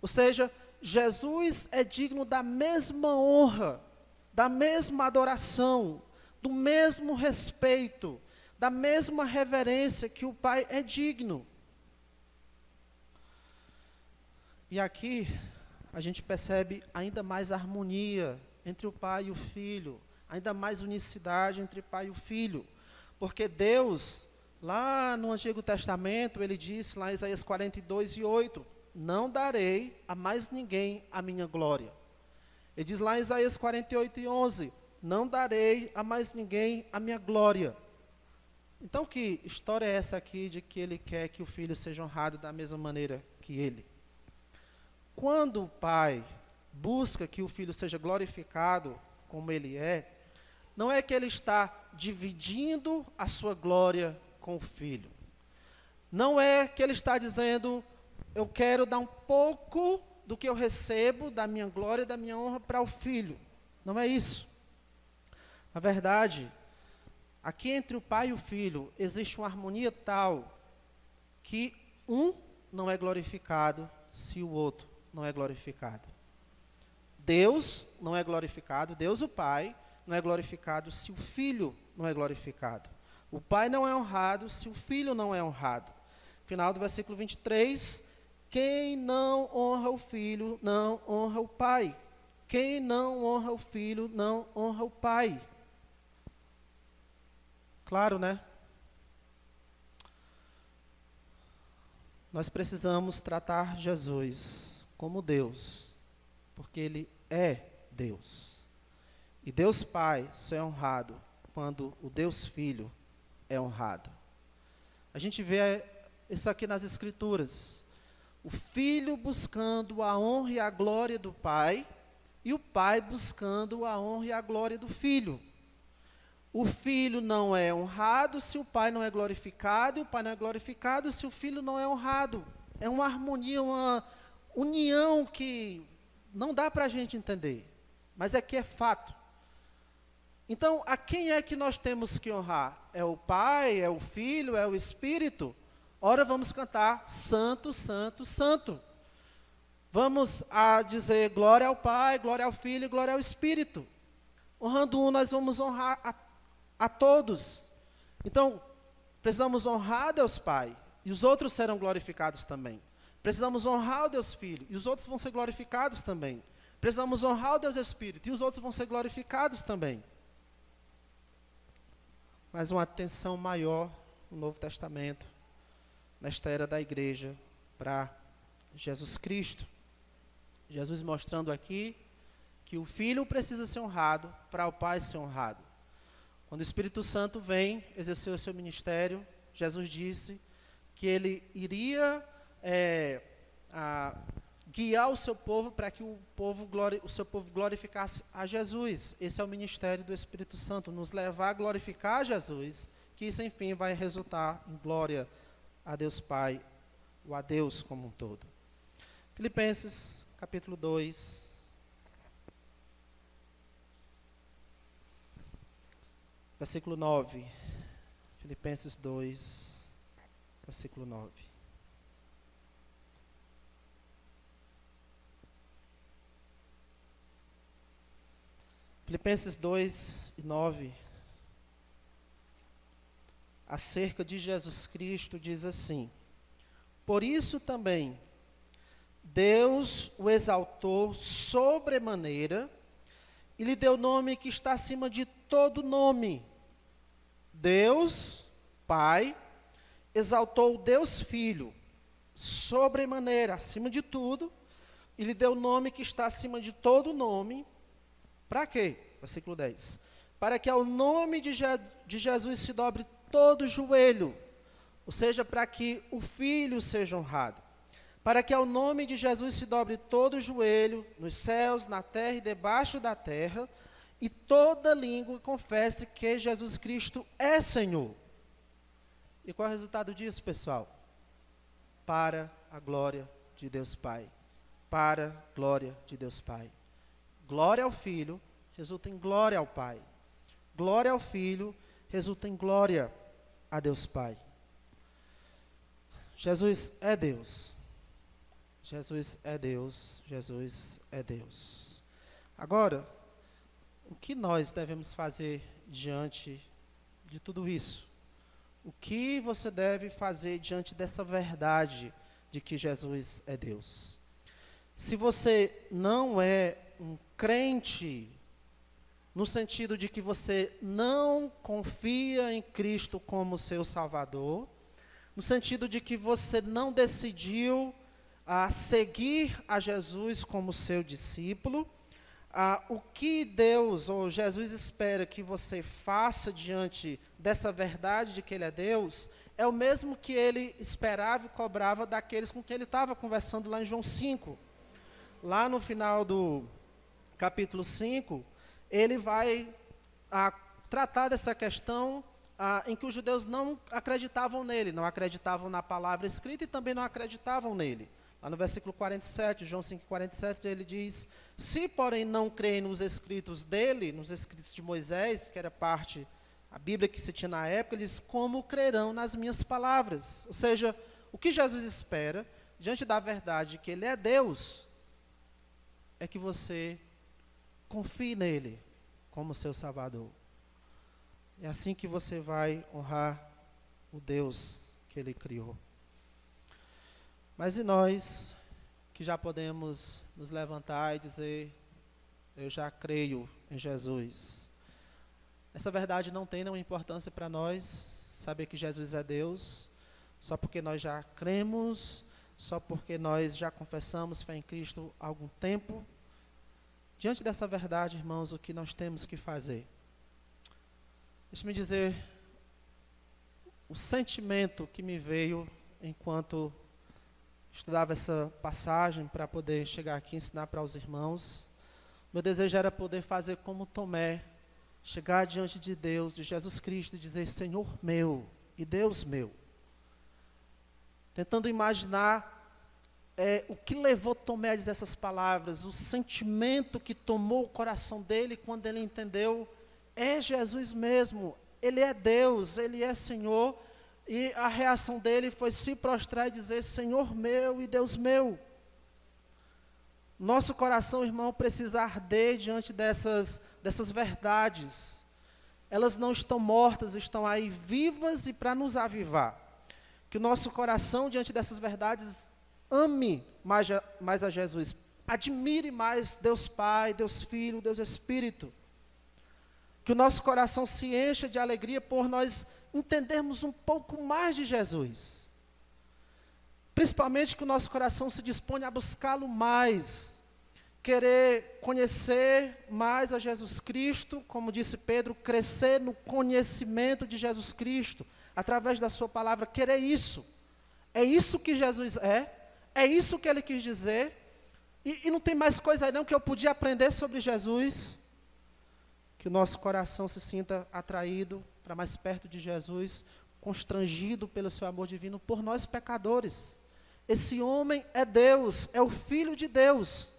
Ou seja, Jesus é digno da mesma honra, da mesma adoração, do mesmo respeito, da mesma reverência que o Pai é digno. E aqui a gente percebe ainda mais harmonia entre o Pai e o Filho, ainda mais unicidade entre o Pai e o Filho, porque Deus, lá no Antigo Testamento, ele disse, lá em Isaías 42, 8, não darei a mais ninguém a minha glória. Ele diz lá em Isaías 48, 11, não darei a mais ninguém a minha glória. Então, que história é essa aqui de que ele quer que o Filho seja honrado da mesma maneira que ele? Quando o Pai busca que o Filho seja glorificado como ele é, não é que ele está dividindo a sua glória com o Filho. Não é que ele está dizendo, eu quero dar um pouco do que eu recebo, da minha glória e da minha honra para o Filho. Não é isso. Na verdade, aqui entre o Pai e o Filho, existe uma harmonia tal que um não é glorificado se o outro não é glorificado. Deus não é glorificado, Deus o Pai não é glorificado se o Filho não é glorificado. O Pai não é honrado se o Filho não é honrado. Final do versículo 23, Quem não honra o filho, não honra o pai. Quem não honra o filho, não honra o pai. Claro, né? Nós precisamos tratar Jesus como Deus, porque Ele é Deus. E Deus Pai só é honrado quando o Deus Filho é honrado. A gente vê isso aqui nas Escrituras. O Filho buscando a honra e a glória do Pai, e o Pai buscando a honra e a glória do Filho. O Filho não é honrado se o Pai não é glorificado, e o Pai não é glorificado se o Filho não é honrado. É uma harmonia, uma união que não dá para a gente entender, mas é que é fato. Então, a quem é que nós temos que honrar? É o Pai, é o Filho, é o Espírito? Ora, vamos cantar Santo, Santo, Santo. Vamos dizer glória ao Pai, glória ao Filho e glória ao Espírito. Honrando um, nós vamos honrar a todos. Então, precisamos honrar a Deus Pai, e os outros serão glorificados também. Precisamos honrar o Deus Filho, e os outros vão ser glorificados também. Precisamos honrar o Deus Espírito, e os outros vão ser glorificados também. Mas uma atenção maior no Novo Testamento, nesta era da igreja, para Jesus Cristo. Jesus mostrando aqui que o Filho precisa ser honrado para o Pai ser honrado. Quando o Espírito Santo vem, exerceu o seu ministério, Jesus disse que ele iria guiar o seu povo para que o seu povo glorificasse a Jesus. Esse é o ministério do Espírito Santo, nos levar a glorificar Jesus, que isso, enfim, vai resultar em glória a Deus Pai, ou a Deus como um todo. Filipenses, capítulo 2. Versículo 9. Filipenses 2, versículo 9. Filipenses 2 e 9, acerca de Jesus Cristo, diz assim: por isso também Deus o exaltou sobremaneira e lhe deu nome que está acima de todo nome. Deus, Pai, exaltou o Deus Filho sobremaneira, acima de tudo, e lhe deu nome que está acima de todo nome. Para quê? Versículo 10. Para que ao nome de Jesus se dobre todo o joelho, ou seja, para que o Filho seja honrado. Para que ao nome de Jesus se dobre todo o joelho, nos céus, na terra e debaixo da terra, e toda língua confesse que Jesus Cristo é Senhor. E qual é o resultado disso, pessoal? Para a glória de Deus Pai. Para a glória de Deus Pai. Glória ao Filho resulta em glória ao Pai. Glória ao Filho resulta em glória a Deus Pai. Jesus é Deus. Jesus é Deus. Jesus é Deus. Agora, o que nós devemos fazer diante de tudo isso? O que você deve fazer diante dessa verdade de que Jesus é Deus? Se você não é um crente, no sentido de que você não confia em Cristo como seu Salvador, no sentido de que você não decidiu seguir a Jesus como seu discípulo, o que Deus ou Jesus espera que você faça diante dessa verdade de que Ele é Deus, é o mesmo que Ele esperava e cobrava daqueles com quem Ele estava conversando lá em João 5. Lá no final do capítulo 5, Ele vai tratar dessa questão em que os judeus não acreditavam nele, não acreditavam na palavra escrita e também não acreditavam nele. Lá no versículo 47, João 5,47, ele diz: se, porém, não creem nos escritos dele, nos escritos de Moisés, que era parte, a Bíblia que se tinha na época, ele diz: como crerão nas minhas palavras? Ou seja, o que Jesus espera, diante da verdade que ele é Deus, é que você confie nele como seu Salvador. É assim que você vai honrar o Deus que ele criou. Mas e nós que já podemos nos levantar e dizer, eu já creio em Jesus. Essa verdade não tem nenhuma importância para nós, saber que Jesus é Deus, só porque nós já cremos, só porque nós já confessamos fé em Cristo há algum tempo. Diante dessa verdade, irmãos, o que nós temos que fazer? Deixe-me dizer o sentimento que me veio enquanto estudava essa passagem para poder chegar aqui e ensinar para os irmãos. Meu desejo era poder fazer como Tomé, chegar diante de Deus, de Jesus Cristo, e dizer, Senhor meu e Deus meu. Tentando imaginar o que levou Tomé a dizer essas palavras, o sentimento que tomou o coração dele quando ele entendeu, é Jesus mesmo, Ele é Deus, Ele é Senhor, e a reação dele foi se prostrar e dizer, Senhor meu e Deus meu. Nosso coração, irmão, precisa arder diante dessas verdades. Elas não estão mortas, estão aí vivas e para nos avivar. Que o nosso coração, diante dessas verdades, ame mais a Jesus. Admire mais Deus Pai, Deus Filho, Deus Espírito. Que o nosso coração se encha de alegria por nós entendermos um pouco mais de Jesus. Principalmente que o nosso coração se dispõe a buscá-lo mais. Querer conhecer mais a Jesus Cristo, como disse Pedro, crescer no conhecimento de Jesus Cristo, através da sua palavra, querer isso. É isso que Jesus é isso que ele quis dizer, e não tem mais coisa aí não que eu podia aprender sobre Jesus. Que o nosso coração se sinta atraído para mais perto de Jesus, constrangido pelo seu amor divino por nós pecadores. Esse homem é Deus, é o Filho de Deus.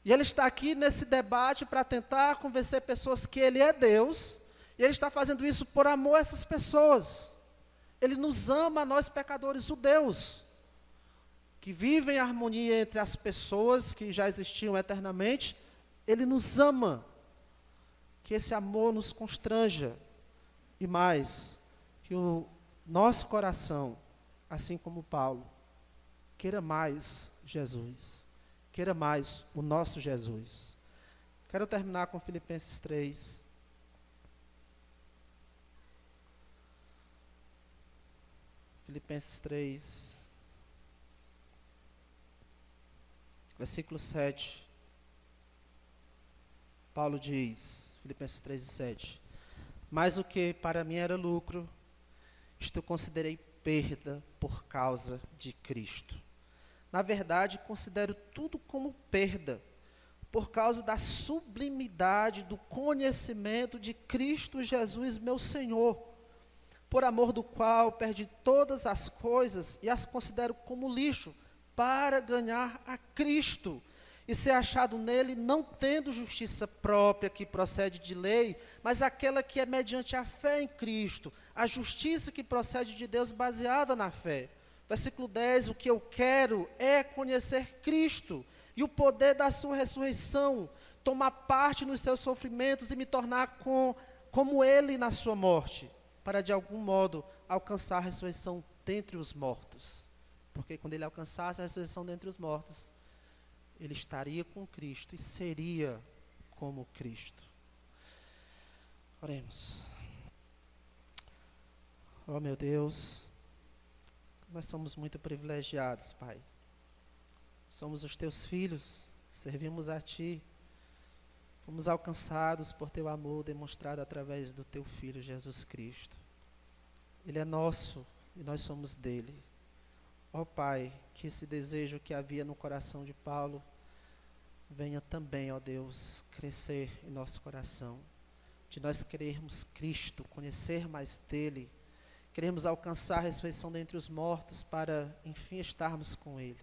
E ele está aqui nesse debate para tentar convencer pessoas que ele é Deus, e ele está fazendo isso por amor a essas pessoas. Ele nos ama, nós pecadores, o Deus, que vive em harmonia entre as pessoas que já existiam eternamente. Ele nos ama. Que esse amor nos constranja, e mais, que o nosso coração, assim como Paulo, queira mais Jesus, queira mais o nosso Jesus. Quero terminar com Filipenses 3. Filipenses 3, versículo 7. Paulo diz, Filipenses 3, 7, mas o que para mim era lucro, isto eu considerei perda por causa de Cristo. Na verdade, considero tudo como perda, por causa da sublimidade do conhecimento de Cristo Jesus, meu Senhor, por amor do qual perdi todas as coisas e as considero como lixo, para ganhar a Cristo, e ser achado nele, não tendo justiça própria que procede de lei, mas aquela que é mediante a fé em Cristo, a justiça que procede de Deus baseada na fé. Versículo 10, o que eu quero é conhecer Cristo, e o poder da sua ressurreição, tomar parte nos seus sofrimentos e me tornar como ele na sua morte, para de algum modo alcançar a ressurreição dentre os mortos. Porque quando ele alcançasse a ressurreição dentre os mortos, ele estaria com Cristo e seria como Cristo. Oremos. Oh, meu Deus, nós somos muito privilegiados, Pai. Somos os teus filhos, servimos a Ti. Fomos alcançados por Teu amor demonstrado através do Teu Filho, Jesus Cristo. Ele é nosso e nós somos dele. Ó Pai, que esse desejo que havia no coração de Paulo venha também, ó Deus, crescer em nosso coração, de nós querermos Cristo, conhecer mais dele, queremos alcançar a ressurreição dentre os mortos para, enfim, estarmos com ele.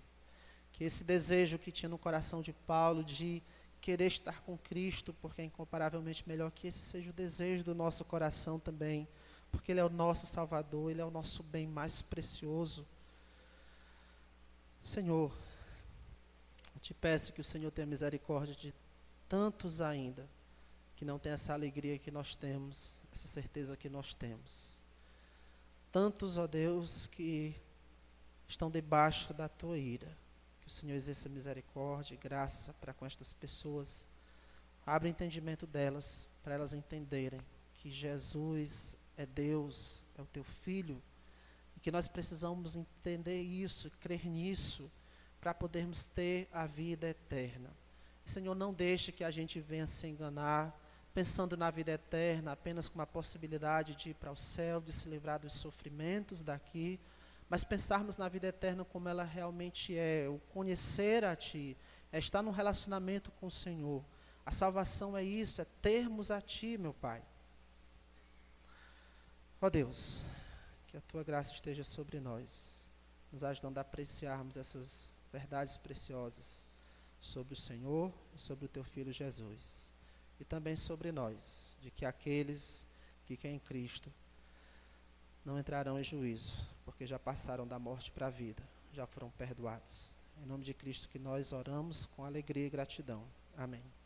Que esse desejo que tinha no coração de Paulo de querer estar com Cristo, porque é incomparavelmente melhor, que esse seja o desejo do nosso coração também, porque ele é o nosso Salvador, ele é o nosso bem mais precioso. Senhor, eu te peço que o Senhor tenha misericórdia de tantos ainda que não têm essa alegria que nós temos, essa certeza que nós temos. Tantos, ó Deus, que estão debaixo da tua ira. Que o Senhor exerça misericórdia e graça para com estas pessoas. Abre o entendimento delas, para elas entenderem que Jesus é Deus, é o teu Filho, e que nós precisamos entender isso, crer nisso, para podermos ter a vida eterna. E, Senhor, não deixe que a gente venha se enganar, pensando na vida eterna apenas com a possibilidade de ir para o céu, de se livrar dos sofrimentos daqui, mas pensarmos na vida eterna como ela realmente é, o conhecer a Ti, é estar num relacionamento com o Senhor. A salvação é isso, é termos a Ti, meu Pai. Ó Deus, que a Tua graça esteja sobre nós, nos ajudando a apreciarmos essas verdades preciosas sobre o Senhor e sobre o Teu Filho Jesus. E também sobre nós, de que aqueles que em Cristo não entrarão em juízo, porque já passaram da morte para a vida, já foram perdoados. Em nome de Cristo que nós oramos com alegria e gratidão. Amém.